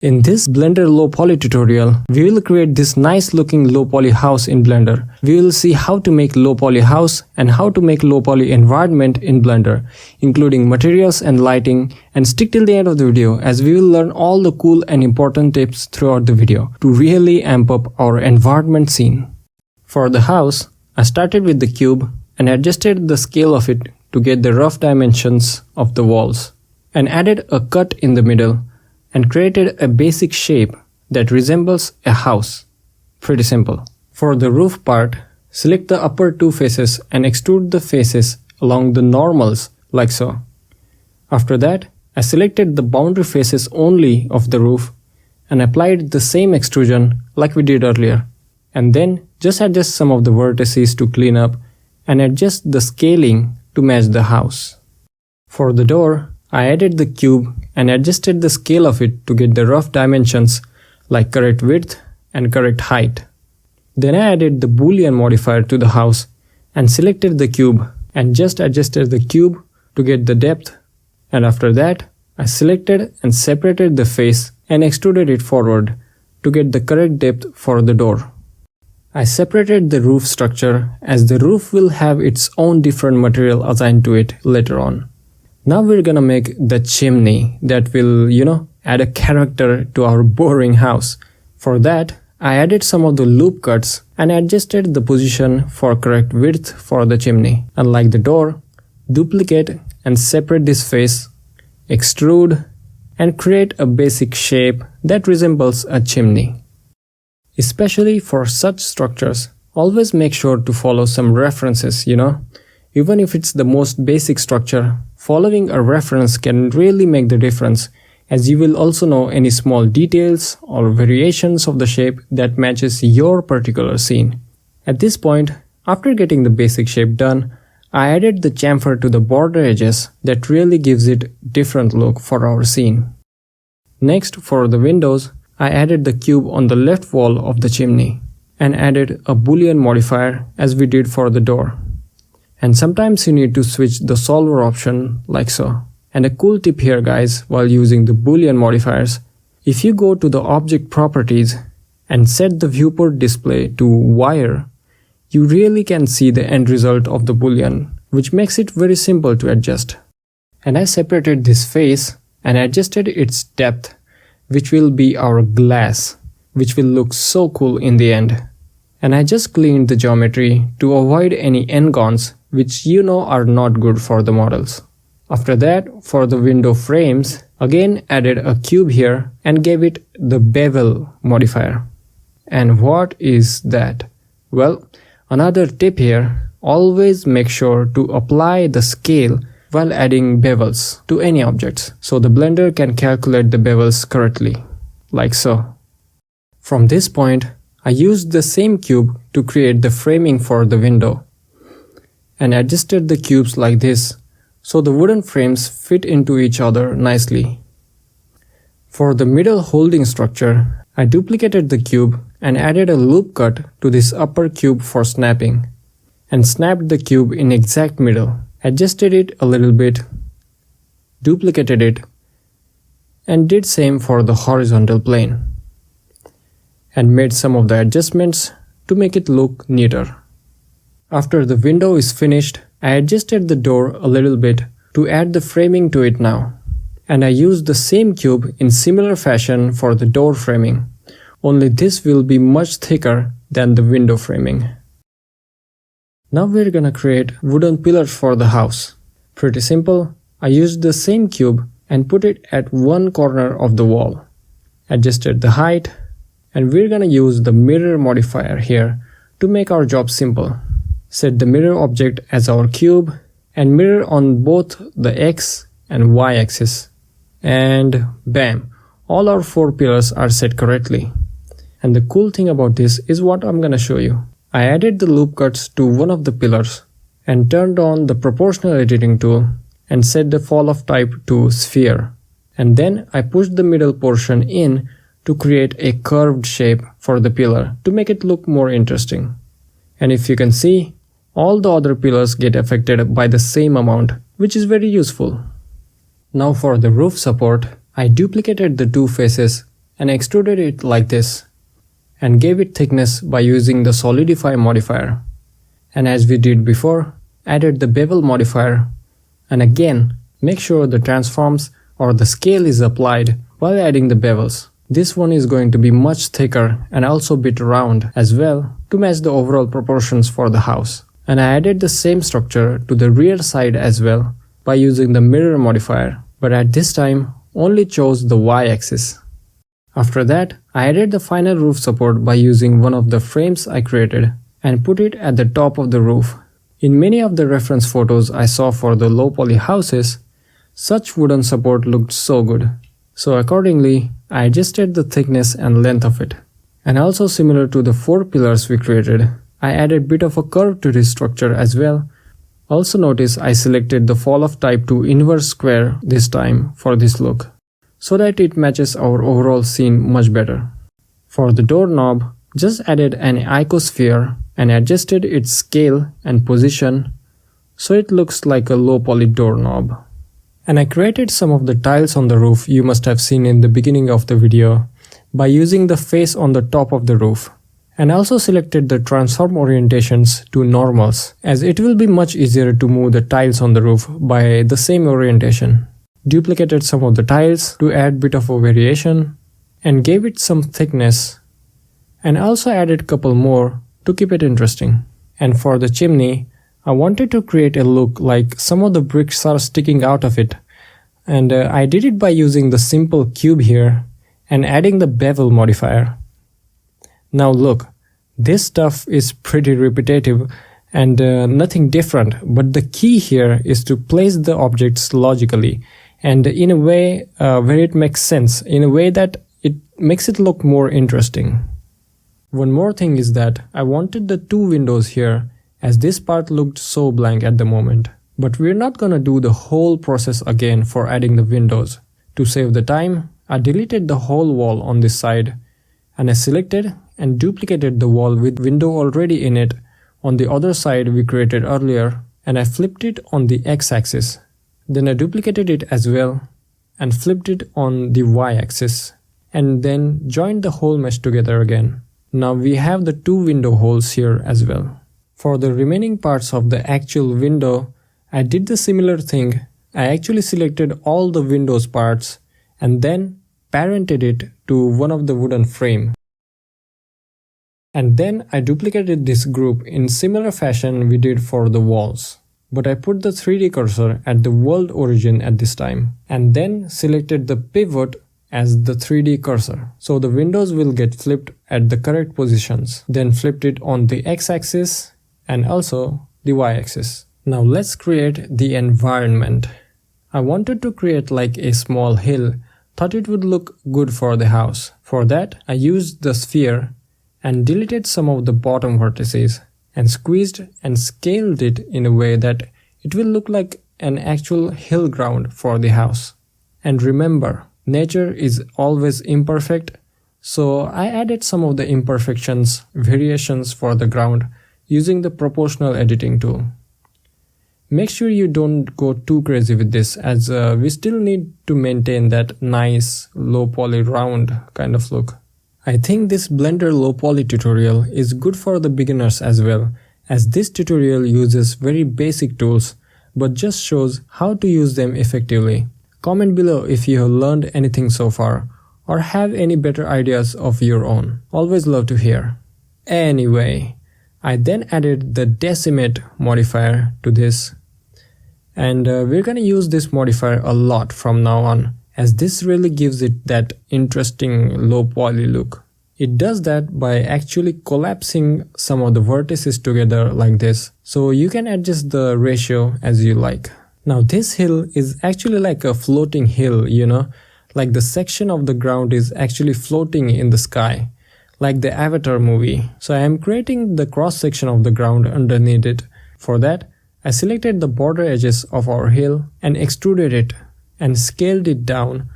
In this Blender low poly tutorial, we will create this nice looking low poly house in Blender. We will see how to make low poly house and how to make low poly environment in Blender, including materials and lighting, and stick till the end of the video as we will learn all the cool and important tips throughout the video to really amp up our environment scene. For the house, I started with the cube and adjusted the scale of it to get the rough dimensions of the walls, and added a cut in the middle and created a basic shape that resembles a house. Pretty simple. For the roof part, select the upper two faces and extrude the faces along the normals like so. After that, I selected the boundary faces only of the roof and applied the same extrusion like we did earlier. And then just adjust some of the vertices to clean up and adjust the scaling to match the house. For the door, I added the cube and adjusted the scale of it to get the rough dimensions like correct width and correct height. Then I added the boolean modifier to the house and selected the cube and just adjusted the cube to get the depth, and after that I selected and separated the face and extruded it forward to get the correct depth for the door. I separated the roof structure as the roof will have its own different material assigned to it later on. Now we're gonna make the chimney that will, add a character to our boring house. For that, I added some of the loop cuts and adjusted the position for correct width for the chimney. Unlike the door, duplicate and separate this face, extrude, and create a basic shape that resembles a chimney. Especially for such structures, always make sure to follow some references, Even if it's the most basic structure, following a reference can really make the difference, as you will also know any small details or variations of the shape that matches your particular scene. At this point, after getting the basic shape done, I added the chamfer to the border edges that really gives it different look for our scene. Next, for the windows, I added the cube on the left wall of the chimney and added a boolean modifier as we did for the door. And sometimes you need to switch the solver option like so. And a cool tip here guys, while using the boolean modifiers, if you go to the object properties and set the viewport display to wire, you really can see the end result of the boolean, which makes it very simple to adjust. And I separated this face and adjusted its depth, which will be our glass, which will look so cool in the end. And I just cleaned the geometry to avoid any n-gons, which are not good for the models. After that, for the window frames, again added a cube here and gave it the bevel modifier. And what is that? Well, another tip here, always make sure to apply the scale while adding bevels to any objects, so the Blender can calculate the bevels correctly, like so. From this point, I used the same cube to create the framing for the window, and adjusted the cubes like this so the wooden frames fit into each other nicely. For the middle holding structure, I duplicated the cube and added a loop cut to this upper cube for snapping, and snapped the cube in exact middle, adjusted it a little bit, duplicated it, and did same for the horizontal plane, and made some of the adjustments to make it look neater. After the window is finished, I adjusted the door a little bit to add the framing to it now. And I used the same cube in similar fashion for the door framing, only this will be much thicker than the window framing. Now we're gonna create wooden pillars for the house. Pretty simple, I used the same cube and put it at one corner of the wall. Adjusted the height, and we're gonna use the mirror modifier here to make our job simple. Set the mirror object as our cube and mirror on both the X and Y axis. And bam, all our 4 pillars are set correctly. And the cool thing about this is what I'm gonna show you. I added the loop cuts to one of the pillars and turned on the proportional editing tool and set the fall off type to sphere. And then I pushed the middle portion in to create a curved shape for the pillar to make it look more interesting. And if you can see, all the other pillars get affected by the same amount, which is very useful. Now for the roof support, I duplicated the two faces and extruded it like this and gave it thickness by using the solidify modifier. And as we did before, added the bevel modifier, and again make sure the transforms or the scale is applied while adding the bevels. This one is going to be much thicker and also a bit round as well to match the overall proportions for the house. And I added the same structure to the rear side as well by using the mirror modifier, but at this time only chose the y-axis. After that, I added the final roof support by using one of the frames I created and put it at the top of the roof. In many of the reference photos I saw for the low poly houses, such wooden support looked so good. So accordingly, I adjusted the thickness and length of it. And also similar to the 4 pillars we created, I added bit of a curve to this structure as well. Also notice I selected the fall off type to inverse square this time for this look, so that it matches our overall scene much better. For the doorknob, just added an icosphere and adjusted its scale and position so it looks like a low poly doorknob. And I created some of the tiles on the roof you must have seen in the beginning of the video by using the face on the top of the roof. And also selected the transform orientations to normals, as it will be much easier to move the tiles on the roof by the same orientation. Duplicated some of the tiles to add bit of a variation and gave it some thickness, and also added couple more to keep it interesting. And for the chimney, I wanted to create a look like some of the bricks are sticking out of it, and I did it by using the simple cube here and adding the bevel modifier. Now look, this stuff is pretty repetitive and nothing different, but the key here is to place the objects logically and in a way where it makes sense, in a way that it makes it look more interesting. One more thing is that I wanted the 2 windows here, as this part looked so blank at the moment. But we're not gonna do the whole process again for adding the windows. To save the time, I deleted the whole wall on this side, and I selected and duplicated the wall with window already in it on the other side we created earlier, and I flipped it on the x-axis. Then I duplicated it as well and flipped it on the y-axis, and then joined the whole mesh together again. Now we have the 2 window holes here as well. For the remaining parts of the actual window, I did the similar thing. I actually selected all the windows parts and then parented it to one of the wooden frame. And then I duplicated this group in similar fashion we did for the walls. But I put the 3D cursor at the world origin at this time, and then selected the pivot as the 3D cursor. So the windows will get flipped at the correct positions. Then flipped it on the x-axis and also the y-axis. Now let's create the environment. I wanted to create like a small hill, thought it would look good for the house. For that, I used the sphere and deleted some of the bottom vertices and squeezed and scaled it in a way that it will look like an actual hill ground for the house. And remember, nature is always imperfect, so I added some of the imperfections, variations for the ground using the proportional editing tool. Make sure you don't go too crazy with this, as we still need to maintain that nice low poly round kind of look. I think this Blender low poly tutorial is good for the beginners as well, as this tutorial uses very basic tools but just shows how to use them effectively. Comment below if you have learned anything so far or have any better ideas of your own. Always love to hear. Anyway, I then added the decimate modifier to this, and we're gonna use this modifier a lot from now on, as this really gives it that interesting low poly look. It does that by actually collapsing some of the vertices together like this, so you can adjust the ratio as you like. Now this hill is actually like a floating hill, you know, like the section of the ground is actually floating in the sky, like the Avatar movie. So I am creating the cross section of the ground underneath it. For that, I selected the border edges of our hill and extruded it and scaled it down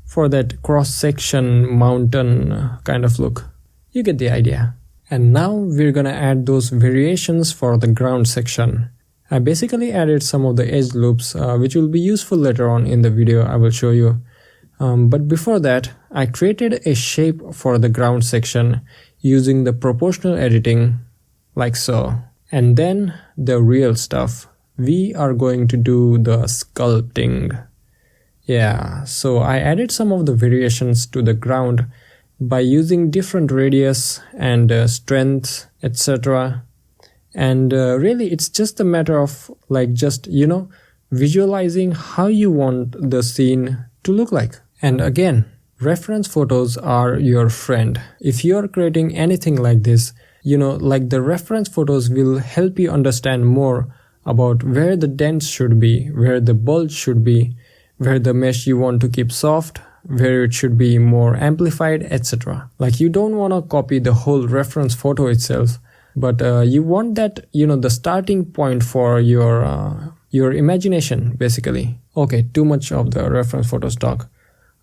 for that cross section mountain kind of look. You get the idea. And now we're gonna add those variations for the ground section. I basically added some of the edge loops which will be useful later on in the video I will show you. But before that, I created a shape for the ground section using the proportional editing like so. And then the real stuff. We are going to do the sculpting. Yeah, so I added some of the variations to the ground by using different radius and strength, etc. And really it's just a matter of visualizing how you want the scene to look like. And again, reference photos are your friend. If you are creating anything like this, the reference photos will help you understand more about where the dents should be, where the bulge should be, where the mesh you want to keep soft, where it should be more amplified, etc. Like you don't want to copy the whole reference photo itself, but you want that, the starting point for your imagination, basically. Okay, too much of the reference photos talk.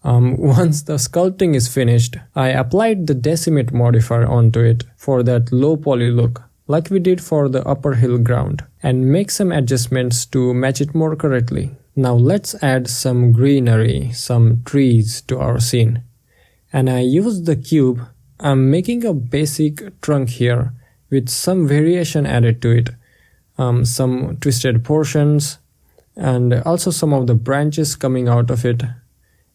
Once the sculpting is finished, I applied the decimate modifier onto it for that low poly look, like we did for the upper hill ground, and make some adjustments to match it more correctly. Now let's add some greenery, some trees to our scene. And I used the cube. I'm making a basic trunk here with some variation added to it, some twisted portions, and also some of the branches coming out of it.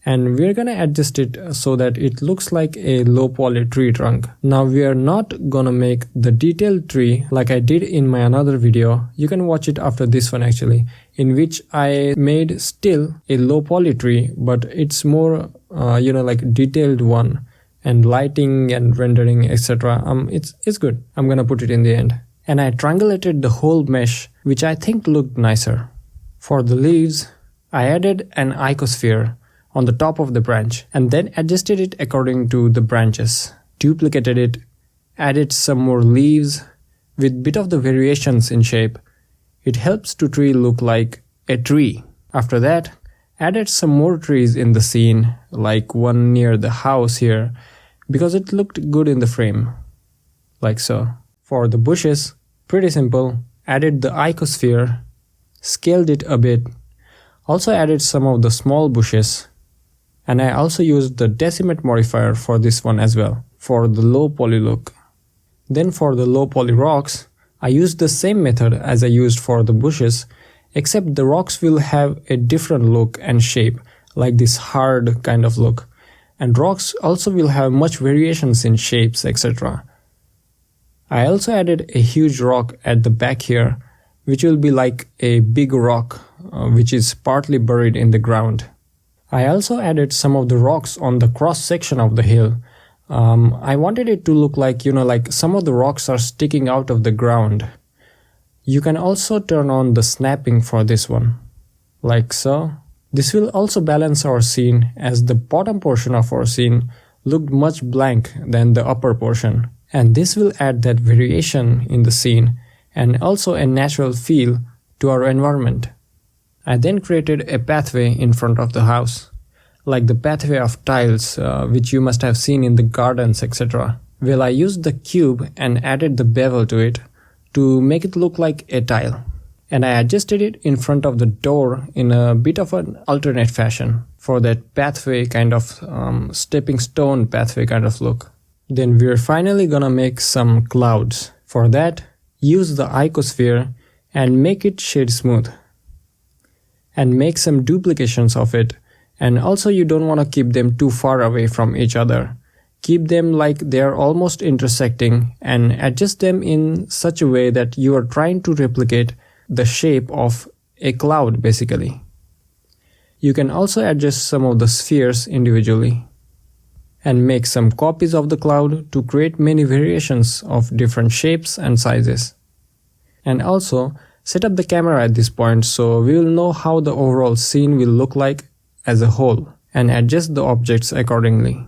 And we're gonna adjust it so that it looks like a low poly tree trunk. Now we are not gonna make the detailed tree like I did in my another video. You can watch it after this one actually, in which I made still a low poly tree, but it's more detailed one, and lighting and rendering, etc. It's good. I'm gonna put it in the end. And I triangulated the whole mesh, which I think looked nicer. For the leaves, I added an icosphere on the top of the branch and then adjusted it according to the branches. Duplicated it, added some more leaves with bit of the variations in shape. It helps to tree look like a tree. After that, added some more trees in the scene, like one near the house here, because it looked good in the frame, like so. For the bushes, pretty simple, added the icosphere, scaled it a bit, also added some of the small bushes, and I also used the decimate modifier for this one as well, for the low poly look. Then for the low poly rocks, I used the same method as I used for the bushes, except the rocks will have a different look and shape, like this hard kind of look. And rocks also will have much variations in shapes, etc. I also added a huge rock at the back here, which will be like a big rock, which is partly buried in the ground. I also added some of the rocks on the cross section of the hill. I wanted it to look like, some of the rocks are sticking out of the ground. You can also turn on the snapping for this one, like so. This will also balance our scene, as the bottom portion of our scene looked much blank than the upper portion. And this will add that variation in the scene and also a natural feel to our environment. I then created a pathway in front of the house, like the pathway of tiles, which you must have seen in the gardens, etc. Well, I used the cube and added the bevel to it to make it look like a tile. And I adjusted it in front of the door in a bit of an alternate fashion for that pathway kind of stepping stone pathway kind of look. Then we're finally gonna make some clouds. For that, use the icosphere and make it shade smooth. And make some duplications of it. And also you don't want to keep them too far away from each other. Keep them like they are almost intersecting and adjust them in such a way that you are trying to replicate the shape of a cloud basically. You can also adjust some of the spheres individually and make some copies of the cloud to create many variations of different shapes and sizes. And also set up the camera at this point so we will know how the overall scene will look like as a whole and adjust the objects accordingly.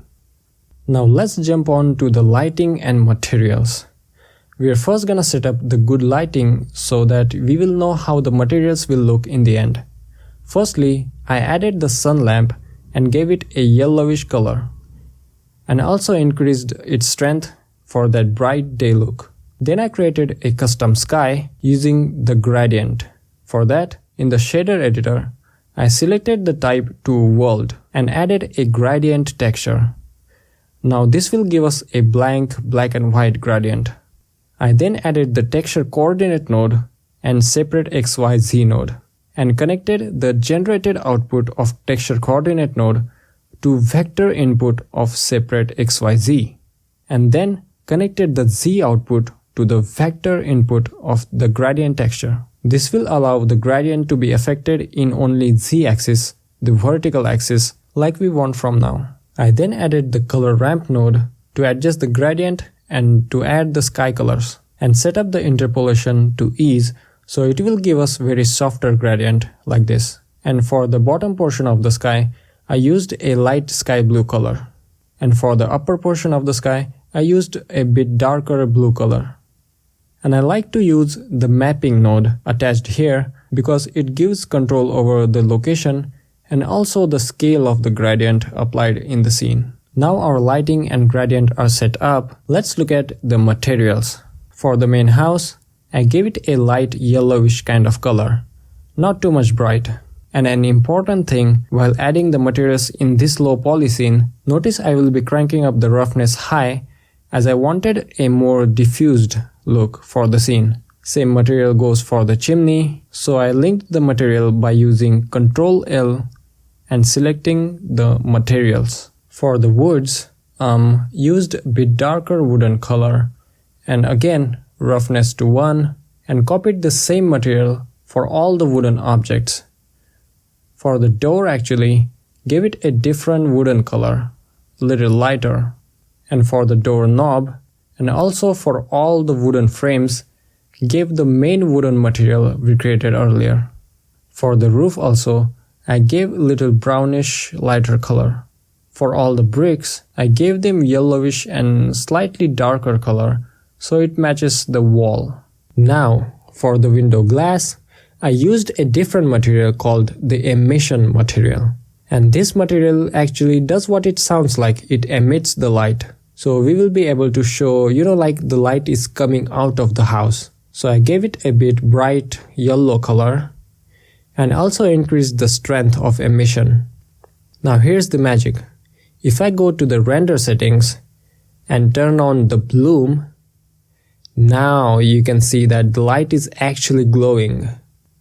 Now let's jump on to the lighting and materials. We are first gonna set up the good lighting so that we will know how the materials will look in the end. Firstly, I added the sun lamp and gave it a yellowish color and also increased its strength for that bright day look. Then I created a custom sky using the gradient. For that, in the shader editor, I selected the type to world and added a gradient texture. Now this will give us a blank black and white gradient. I then added the texture coordinate node and separate XYZ node and connected the generated output of texture coordinate node to vector input of separate XYZ, and then connected the Z output to the vector input of the gradient texture. This will allow the gradient to be affected in only Z axis, the vertical axis, like we want from now. I then added the color ramp node to adjust the gradient and to add the sky colors, and set up the interpolation to ease so it will give us very softer gradient like this. And for the bottom portion of the sky, I used a light sky blue color. And for the upper portion of the sky, I used a bit darker blue color. And I like to use the mapping node attached here because it gives control over the location and also the scale of the gradient applied in the scene. Now our lighting and gradient are set up. Let's look at the materials. For the main house, I gave it a light yellowish kind of color, not too much bright. And an important thing while adding the materials in this low poly scene, notice I will be cranking up the roughness high as I wanted a more diffused look for the scene. Same material goes for the chimney, so I linked the material by using Ctrl L and selecting the materials. For the woods, used a bit darker wooden color and again roughness to 1 and copied the same material for all the wooden objects. For the door actually, gave it a different wooden color, a little lighter. And for the door knob, and also for all the wooden frames, gave the main wooden material we created earlier. For the roof also, I gave a little brownish lighter color. For all the bricks, I gave them yellowish and slightly darker color, so it matches the wall. Now, for the window glass, I used a different material called the emission material. And this material actually does what it sounds like, it emits the light. So we will be able to show, like the light is coming out of the house. So I gave it a bit bright yellow color and also increased the strength of emission. Now here's the magic. If I go to the render settings and turn on the bloom, now you can see that the light is actually glowing.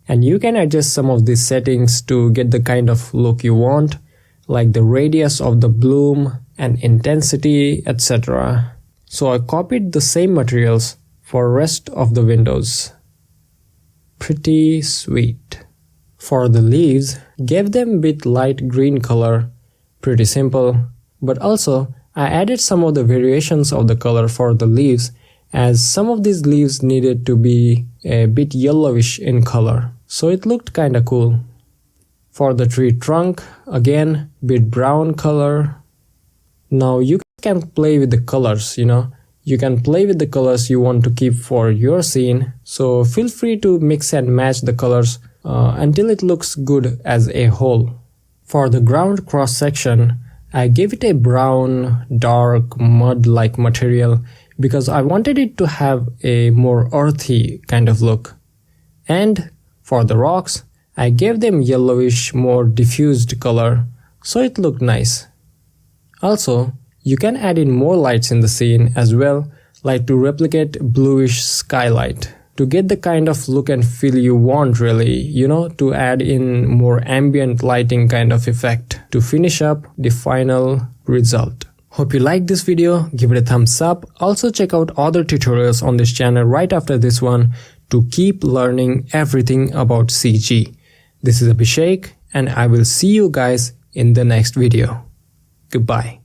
And you can adjust some of these settings to get the kind of look you want, like the radius of the bloom and intensity, etc. So I copied the same materials for rest of the windows. Pretty sweet. For the leaves, gave them a bit light green color, pretty simple, but also I added some of the variations of the color for the leaves as some of these leaves needed to be a bit yellowish in color, so it looked kinda cool. For the tree trunk, again, bit brown color. Now you can play with the colors, You can play with the colors you want to keep for your scene, so feel free to mix and match the colors until it looks good as a whole. For the ground cross section, I gave it a brown, dark, mud-like material because I wanted it to have a more earthy kind of look. And for the rocks, I gave them yellowish, more diffused color, so it looked nice. Also, you can add in more lights in the scene as well, like to replicate bluish skylight, to get the kind of look and feel you want really, to add in more ambient lighting kind of effect to finish up the final result. Hope you liked this video, give it a thumbs up. Also check out other tutorials on this channel right after this one to keep learning everything about CG. This is Abhishek and I will see you guys in the next video. Goodbye.